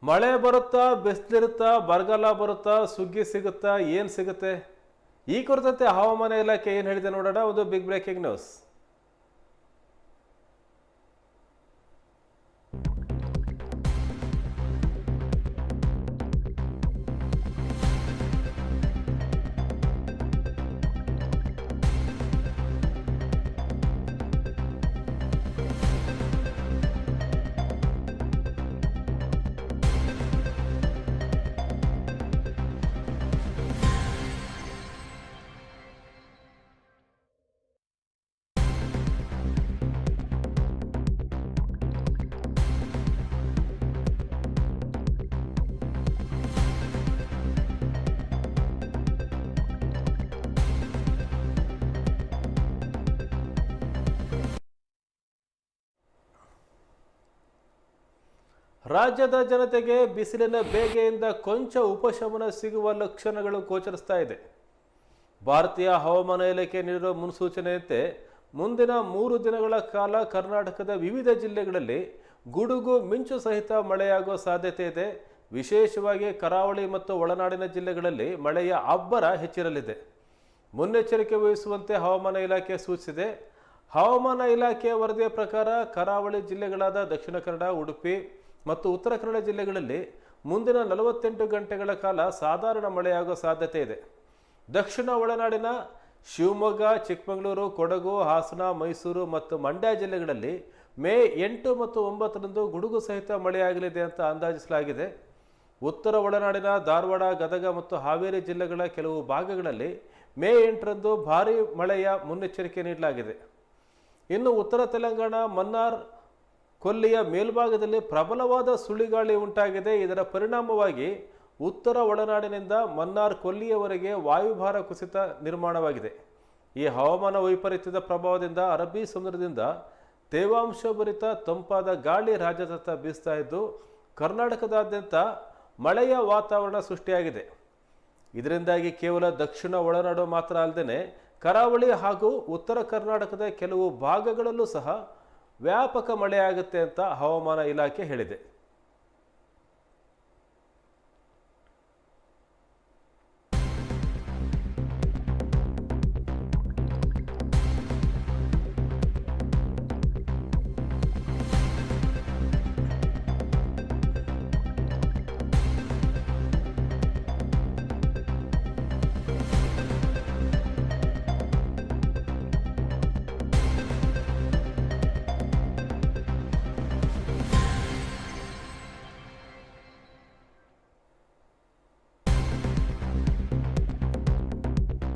ಮಳೆ ಬರುತ್ತಾ, ಬಿಸಿಲಿರುತ್ತಾ, ಬರಗಾಲ ಬರುತ್ತಾ, ಸುಗ್ಗಿ ಸಿಗುತ್ತಾ, ಏನು ಸಿಗುತ್ತೆ? ಈ ಕುರಿತಂತೆ ಹವಾಮಾನ ಇಲಾಖೆ ಏನು ಹೇಳಿದೆ ನೋಡೋಣ. ಒಂದು ಬಿಗ್ ಬ್ರೇಕಿಂಗ್ ನ್ಯೂಸ್. ರಾಜ್ಯದ ಜನತೆಗೆ ಬಿಸಿಲಿನ ಬೇಗೆಯಿಂದ ಕೊಂಚ ಉಪಶಮನ ಸಿಗುವ ಲಕ್ಷಣಗಳು ಗೋಚರಿಸ್ತಾ ಇದೆ. ಭಾರತೀಯ ಹವಾಮಾನ ಇಲಾಖೆ ನೀಡಿರುವ ಮುನ್ಸೂಚನೆಯಂತೆ ಮುಂದಿನ 3 ದಿನಗಳ ಕಾಲ ಕರ್ನಾಟಕದ ವಿವಿಧ ಜಿಲ್ಲೆಗಳಲ್ಲಿ ಗುಡುಗು ಮಿಂಚು ಸಹಿತ ಮಳೆಯಾಗುವ ಸಾಧ್ಯತೆ ಇದೆ. ವಿಶೇಷವಾಗಿ ಕರಾವಳಿ ಮತ್ತು ಒಳನಾಡಿನ ಜಿಲ್ಲೆಗಳಲ್ಲಿ ಮಳೆಯ ಅಬ್ಬರ ಹೆಚ್ಚಿರಲಿದೆ. ಮುನ್ನೆಚ್ಚರಿಕೆ ವಹಿಸುವಂತೆ ಹವಾಮಾನ ಇಲಾಖೆ ಸೂಚಿಸಿದೆ. ಹವಾಮಾನ ಇಲಾಖೆಯ ವರದಿಯ ಪ್ರಕಾರ ಕರಾವಳಿ ಜಿಲ್ಲೆಗಳಾದ ದಕ್ಷಿಣ ಕನ್ನಡ, ಉಡುಪಿ ಮತ್ತು ಉತ್ತರ ಕನ್ನಡ ಜಿಲ್ಲೆಗಳಲ್ಲಿ ಮುಂದಿನ 48 ಗಂಟೆಗಳ ಕಾಲ ಸಾಧಾರಣ ಮಳೆಯಾಗುವ ಸಾಧ್ಯತೆ ಇದೆ. ದಕ್ಷಿಣ ಒಳನಾಡಿನ ಶಿವಮೊಗ್ಗ, ಚಿಕ್ಕಮಗಳೂರು, ಕೊಡಗು, ಹಾಸನ, ಮೈಸೂರು ಮತ್ತು ಮಂಡ್ಯ ಜಿಲ್ಲೆಗಳಲ್ಲಿ ಮೇ 8 ಮತ್ತು 9ರಂದು ಗುಡುಗು ಸಹಿತ ಮಳೆಯಾಗಲಿದೆ ಅಂತ ಅಂದಾಜಿಸಲಾಗಿದೆ. ಉತ್ತರ ಒಳನಾಡಿನ ಧಾರವಾಡ, ಗದಗ ಮತ್ತು ಹಾವೇರಿ ಜಿಲ್ಲೆಗಳ ಕೆಲವು ಭಾಗಗಳಲ್ಲಿ ಮೇ 8ರಂದು ಭಾರೀ ಮಳೆಯ ಮುನ್ನೆಚ್ಚರಿಕೆ ನೀಡಲಾಗಿದೆ. ಇನ್ನು ಉತ್ತರ ತೆಲಂಗಾಣ, ಮನ್ನಾರ್, ಕೊಲ್ಲಿಯ ಮೇಲ್ಭಾಗದಲ್ಲಿ ಪ್ರಬಲವಾದ ಸುಳಿಗಾಳಿ ಉಂಟಾಗಿದೆ. ಇದರ ಪರಿಣಾಮವಾಗಿ ಉತ್ತರ ಒಳನಾಡಿನಿಂದ ಮನ್ನಾರ್, ಕೊಲ್ಲಿಯವರೆಗೆ ವಾಯುಭಾರ ಕುಸಿತ ನಿರ್ಮಾಣವಾಗಿದೆ. ಈ ಹವಾಮಾನ ವೈಪರೀತ್ಯದ ಪ್ರಭಾವದಿಂದ ಅರಬ್ಬಿ ಸಮುದ್ರದಿಂದ ತೇವಾಂಶಭರಿತ ತಂಪಾದ ಗಾಳಿ ರಾಜ್ಯಾದ್ಯಂತ ಬೀಸ್ತಾ ಇದ್ದು ಕರ್ನಾಟಕದಾದ್ಯಂತ ಮಳೆಯ ವಾತಾವರಣ ಸೃಷ್ಟಿಯಾಗಿದೆ. ಇದರಿಂದಾಗಿ ಕೇವಲ ದಕ್ಷಿಣ ಒಳನಾಡು ಮಾತ್ರ ಅಲ್ಲದೆ ಕರಾವಳಿ ಹಾಗೂ ಉತ್ತರ ಕರ್ನಾಟಕದ ಕೆಲವು ಭಾಗಗಳಲ್ಲೂ ಸಹ ವ್ಯಾಪಕ ಮಳೆಯಾಗುತ್ತೆ ಅಂತ ಹವಾಮಾನ ಇಲಾಖೆ ಹೇಳಿದೆ.